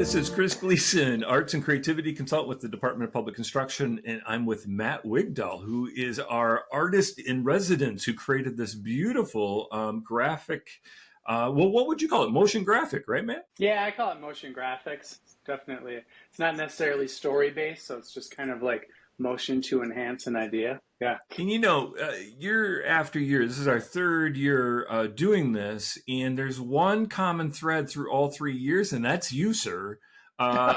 This is Chris Gleason, Arts and Creativity Consultant with the Department of Public Construction, and I'm with Matt Wigdahl, who is our artist in residence who created this beautiful graphic. What would you call it? Motion graphic, right, Matt? Yeah, I call it motion graphics. Definitely. It's not necessarily story-based, so it's just kind of like motion to enhance an idea. Yeah. And year after year, this is our third year doing this, and there's one common thread through all 3 years, and that's you, sir. And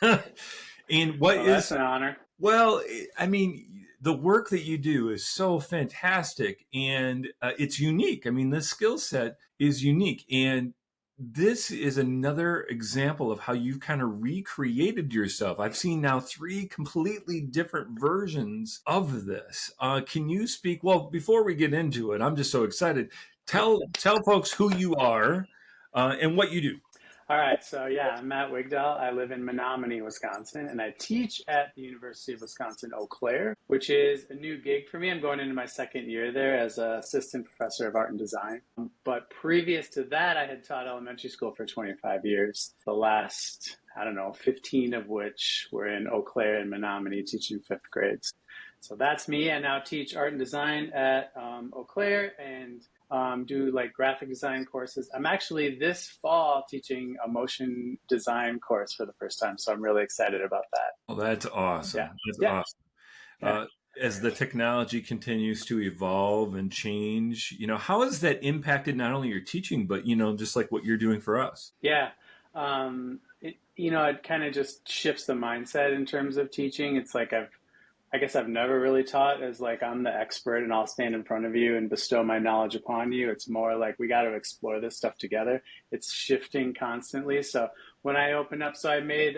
That's an honor. Well, I mean, the work that you do is so fantastic, and it's unique. I mean, this skill set is unique, and this is another example of how you've kind of recreated yourself. I've seen now 3 completely different versions of this. Can you speak? Well, before we get into it, I'm just so excited. Tell folks who you are and what you do. All right, so yeah, I'm Matt Wigdahl. I live in Menominee, Wisconsin, and I teach at the University of Wisconsin-Eau Claire, which is a new gig for me. I'm going into my second year there as an assistant professor of art and design. But previous to that, I had taught elementary school for 25 years, the last, 15 of which were in Eau Claire and Menominee teaching 5th grades. So that's me. I now teach art and design at Eau Claire and do like graphic design courses. I'm actually this fall teaching a motion design course for the first time, so I'm really excited about that. Oh, that's awesome. Yeah. That's Yeah. awesome. Yeah. As the technology continues to evolve and change, how has that impacted not only your teaching, but, just like what you're doing for us? Yeah. It kind of just shifts the mindset in terms of teaching. It's like I guess I've never really taught as like I'm the expert and I'll stand in front of you and bestow my knowledge upon you. It's more like we got to explore this stuff together. It's shifting constantly. So when I opened up, so I made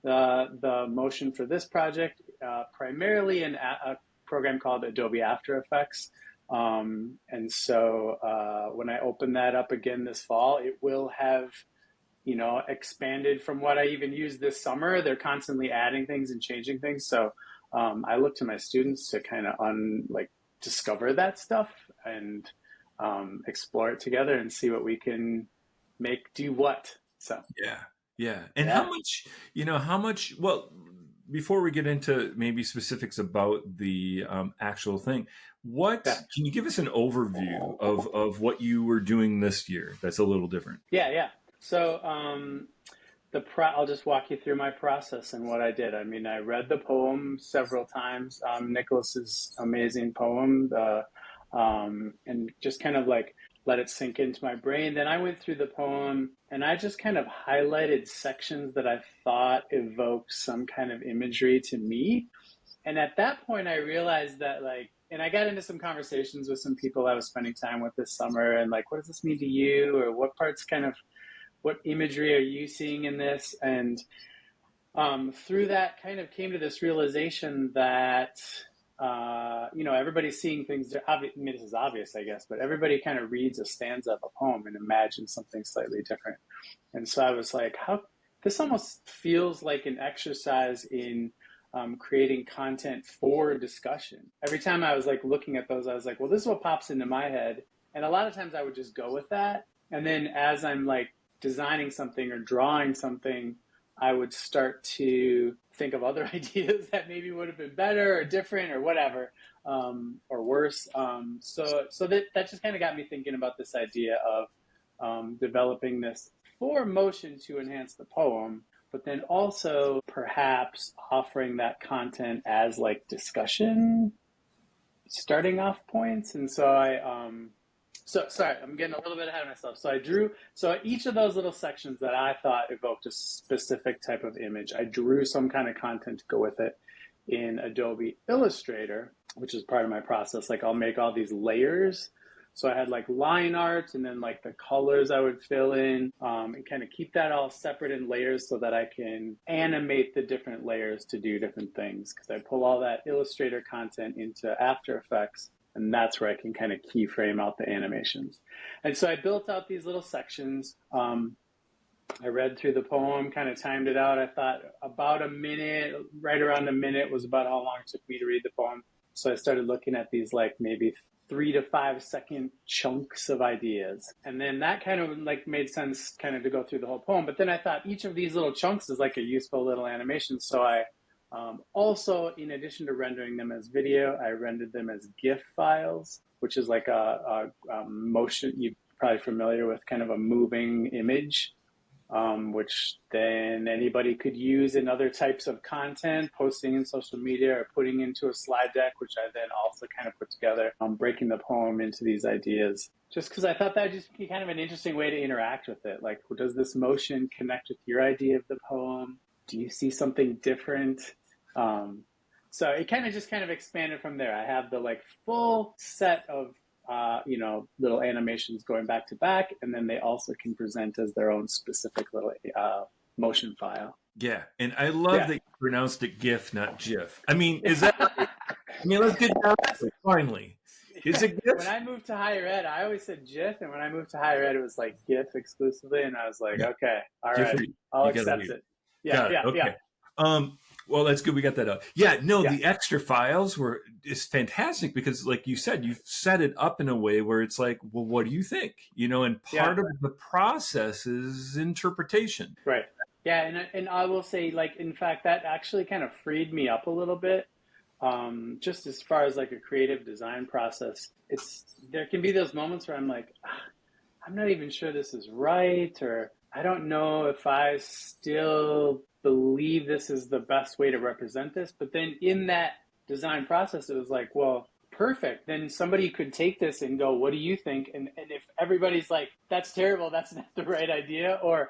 the motion for this project primarily in a program called Adobe After Effects. And so when I open that up again this fall, it will have expanded from what I even used this summer. They're constantly adding things and changing things. So I look to my students to kind of discover that stuff and explore it together and see what we can make do what. So yeah. And how much? Well, before we get into maybe specifics about the actual thing, can you give us an overview of what you were doing this year? That's a little different. Yeah. So I'll just walk you through my process and what I did. I mean, I read the poem several times, Nicholas's amazing poem, and just kind of like let it sink into my brain. Then I went through the poem and I just kind of highlighted sections that I thought evoked some kind of imagery to me. And at that point, I realized that and I got into some conversations with some people I was spending time with this summer and what does this mean to you? Or what imagery are you seeing in this? And through that kind of came to this realization that, everybody's seeing things. This is obvious, I guess, but everybody kind of reads a stanza of a poem and imagines something slightly different. And so I was like, this almost feels like an exercise in creating content for discussion. Every time I was looking at those, I was like, well, this is what pops into my head. And a lot of times I would just go with that. And then as I'm designing something or drawing something, I would start to think of other ideas that maybe would have been better or different or whatever, or worse. So that just kind of got me thinking about this idea of developing this for motion to enhance the poem, but then also perhaps offering that content as discussion starting off points. And so sorry, I'm getting a little bit ahead of myself. So each of those little sections that I thought evoked a specific type of image, I drew some kind of content to go with it in Adobe Illustrator, which is part of my process. I'll make all these layers. So I had line art and then the colors I would fill in and kind of keep that all separate in layers so that I can animate the different layers to do different things. Because I pull all that Illustrator content into After Effects. And that's where I can kind of keyframe out the animations. And so I built out these little sections. I read through the poem, kind of timed it out. I thought about a minute, right around a minute was about how long it took me to read the poem. So I started looking at these maybe 3 to 5 second chunks of ideas. And then that kind of like made sense kind of to go through the whole poem. But then I thought each of these little chunks is like a useful little animation. So I also, in addition to rendering them as video, I rendered them as GIF files, which is like a motion. You're probably familiar with kind of a moving image, which then anybody could use in other types of content, posting in social media or putting into a slide deck, which I then also kind of put together, breaking the poem into these ideas. Just because I thought that would just be kind of an interesting way to interact with it. Like, does this motion connect with your idea of the poem? Do you see something different? So it kind of just kind of expanded from there. I have the like full set of little animations going back to back, and then they also can present as their own specific little motion file. Yeah, and I love that you pronounced it GIF, not GIF. I mean, is that right? I mean, let's get down to it, finally. Is it GIF? When I moved to higher ed, I always said GIF, and when I moved to higher ed, it was like GIF exclusively, and I was like, okay, all right, I'll accept it. Yeah. Well, that's good. We got that out. Yeah, no, the extra files is fantastic because, like you said, you've set it up in a way where it's like, well, what do you think? And part of the process is interpretation. Right. Yeah, and I will say, like, in fact, that actually kind of freed me up a little bit. Just as far as like a creative design process, there can be those moments where I'm like, I'm not even sure this is right, or I don't know if I still believe this is the best way to represent this. But then in that design process, it was like, well, perfect. Then somebody could take this and go, what do you think? And if everybody's like, that's terrible, that's not the right idea, or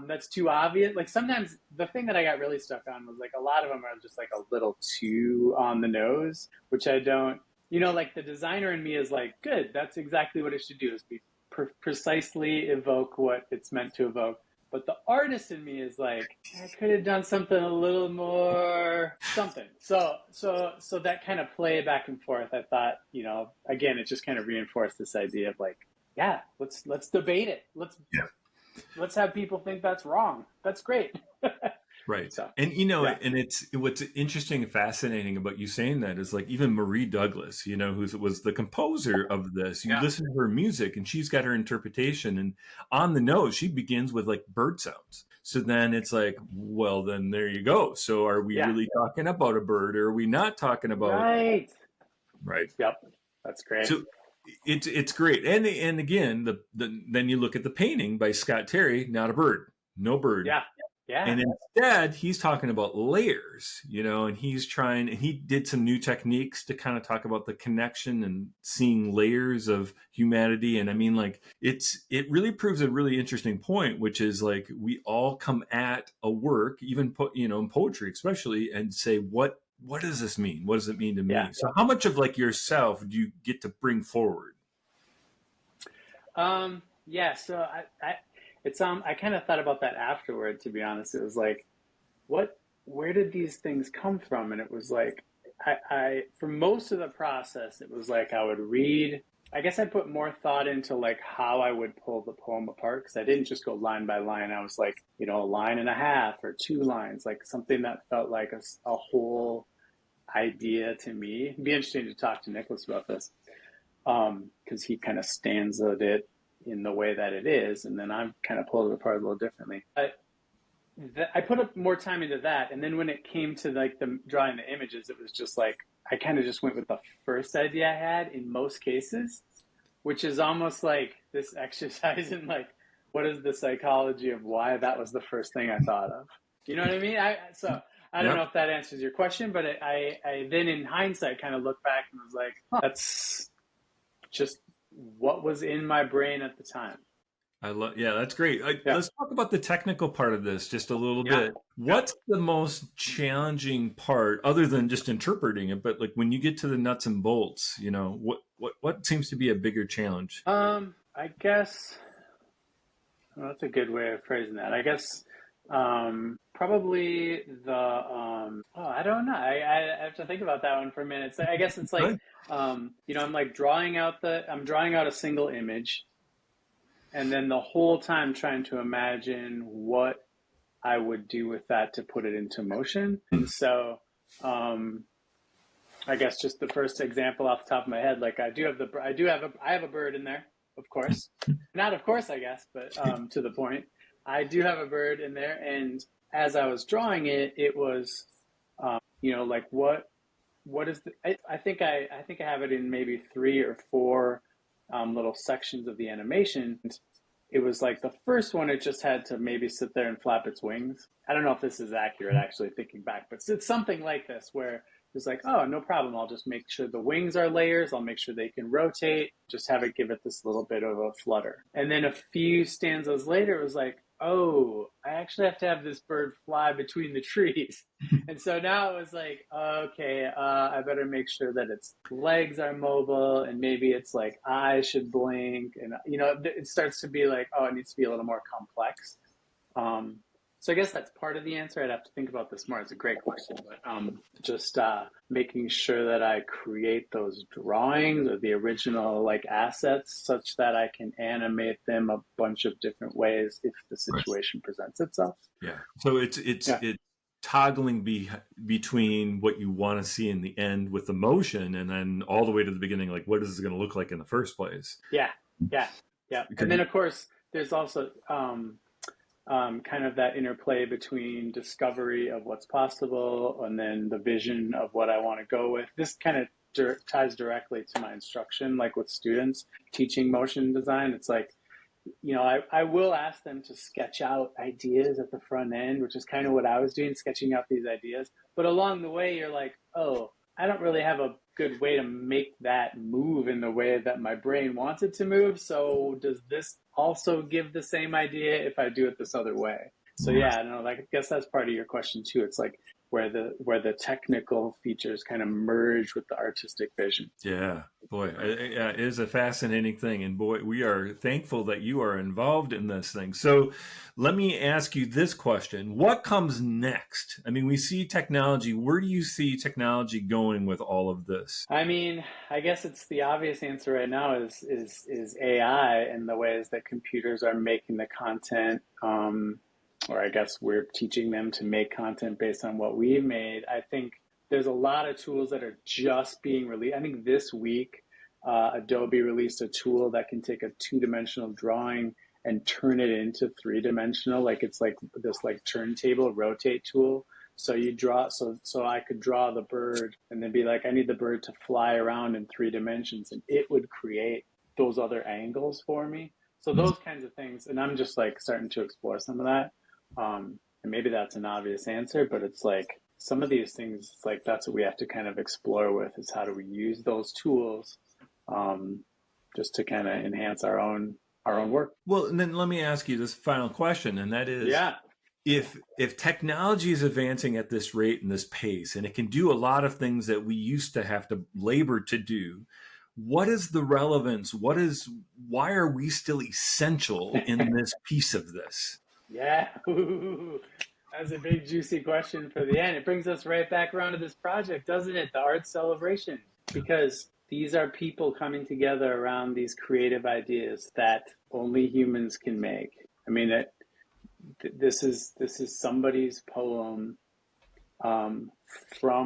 that's too obvious. Like sometimes the thing that I got really stuck on was like a lot of them are just like a little too on the nose, which I don't, like the designer in me is like, good, that's exactly what it should do, is be precisely evoke what it's meant to evoke. But the artist in me is like, I could have done something a little more something. So that kind of play back and forth, I thought, again, it just kind of reinforced this idea of like, yeah, let's debate it. Let's have people think that's wrong. That's great. Right. So, and and it's what's interesting and fascinating about you saying that is like even Marie Douglas, who was the composer of this. You listen to her music and she's got her interpretation, and on the nose she begins with like bird sounds. So then it's like, well, then there you go. So are we really talking about a bird, or are we not talking about right? Yep. That's great. So it's great. And again, then you look at the painting by Scott Terry, not a bird, no bird. Yeah. And instead, he's talking about layers, and he did some new techniques to kind of talk about the connection and seeing layers of humanity. And I mean, like, it really proves a really interesting point, which is like, we all come at a work, even in poetry, especially, and say, what does this mean? What does it mean to me? So how much of like yourself do you get to bring forward? So I kind of thought about that afterward, to be honest. It was like, where did these things come from? And it was like, I for most of the process, it was like I would read, I guess I put more thought into like how I would pull the poem apart, because I didn't just go line by line. I was like, a line and a half or 2 lines, like something that felt like a whole idea to me. It'd be interesting to talk to Nicholas about this, because he kind of stanzaed it in the way that it is, and then I've kind of pulled it apart a little differently. I put up more time into that, and then when it came to like the drawing the images, it was just like I kind of just went with the first idea I had in most cases, which is almost like this exercise in like, what is the psychology of why that was the first thing I thought of? You know what I mean? I don't know if that answers your question, but I then in hindsight kind of looked back and was like, that's just what was in my brain at the time. That's great. Let's talk about the technical part of this just a little bit. What's the most challenging part, other than just interpreting it, but like when you get to the nuts and bolts, what seems to be a bigger challenge? I guess that's a good way of phrasing that. I guess probably I don't know. I have to think about that one for a minute. So I guess it's like, I'm like drawing out a single image, and then the whole time trying to imagine what I would do with that to put it into motion. And so, I guess just the first example off the top of my head, like I have a bird in there, of course. Not of course, I guess, but to the point. I do have a bird in there, and as I was drawing it, it was, like what is the? I think I have it in maybe three or four little sections of the animation. It was like the first one, it just had to maybe sit there and flap its wings. I don't know if this is accurate, actually, thinking back, but it's something like this where it's like, oh, no problem. I'll just make sure the wings are layers. I'll make sure they can rotate. Just have it give it this little bit of a flutter. And then a few stanzas later, it was like, oh, I actually have to have this bird fly between the trees. And so now it was like, okay, I better make sure that its legs are mobile, and maybe it's like eyes should blink. And, it starts to be like, oh, it needs to be a little more complex. So I guess that's part of the answer. I'd have to think about this more. It's a great question, but just making sure that I create those drawings or the original like assets such that I can animate them a bunch of different ways if the Right. situation presents itself. Yeah. So it's Yeah. toggling between what you want to see in the end with the motion, and then all the way to the beginning. Like, what is it going to look like in the first place? Yeah. Yeah. Yeah. Because And then of course there's also kind of that interplay between discovery of what's possible and then the vision of what I want to go with. This kind of ties directly to my instruction, like with students teaching motion design. It's like, I will ask them to sketch out ideas at the front end, which is kind of what I was doing, sketching out these ideas. But along the way, you're like, oh, I don't really have a good way to make that move in the way that my brain wants it to move. So does this also give the same idea if I do it this other way? So yeah, I don't know. Like, I guess that's part of your question too. It's like where the technical features kind of merge with the artistic vision. yeah, boy, it is a fascinating thing, and boy, we are thankful that you are involved in this thing. So, let me ask you this question: what comes next? I mean, we see technology. Where do you see technology going with all of this? I mean, I guess it's the obvious answer right now is AI and the ways that computers are making the content. Or I guess we're teaching them to make content based on what we've made. I think there's a lot of tools that are just being released. I think this week, Adobe released a tool that can take a two-dimensional drawing and turn it into three-dimensional. Like it's like this like turntable rotate tool. So you draw, so I could draw the bird and then be like, I need the bird to fly around in 3 dimensions, and it would create those other angles for me. So those kinds of things, and I'm just like starting to explore some of that. And maybe that's an obvious answer, but it's like some of these things, it's like that's what we have to kind of explore with is how do we use those tools just to kind of enhance our own work. Well, and then let me ask you this final question, and that is, Yeah. if technology is advancing at this rate and this pace, and it can do a lot of things that we used to have to labor to do, what is the relevance? Why are we still essential in this piece of this? Yeah. That's a big juicy question for the end. It brings us right back around to this project, doesn't it? The art celebration. Because these are people coming together around these creative ideas that only humans can make. I mean, this is somebody's poem from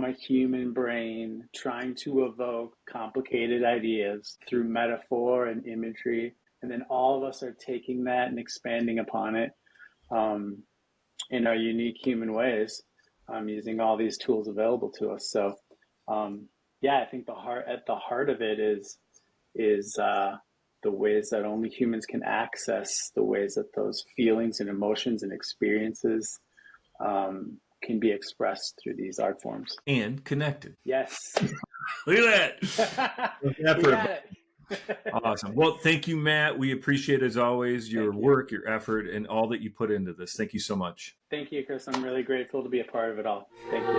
a human brain trying to evoke complicated ideas through metaphor and imagery, and then all of us are taking that and expanding upon it in our unique human ways, using all these tools available to us. So, yeah, I think at the heart of it is the ways that only humans can access, the ways that those feelings and emotions and experiences can be expressed through these art forms. And connected. Yes. Look at that. We got it. Awesome. Well, thank you, Matt. We appreciate, as always, your Thank you. work, your effort, and all that you put into this. Thank you so much. Thank you, Chris. I'm really grateful to be a part of it all. Thank you.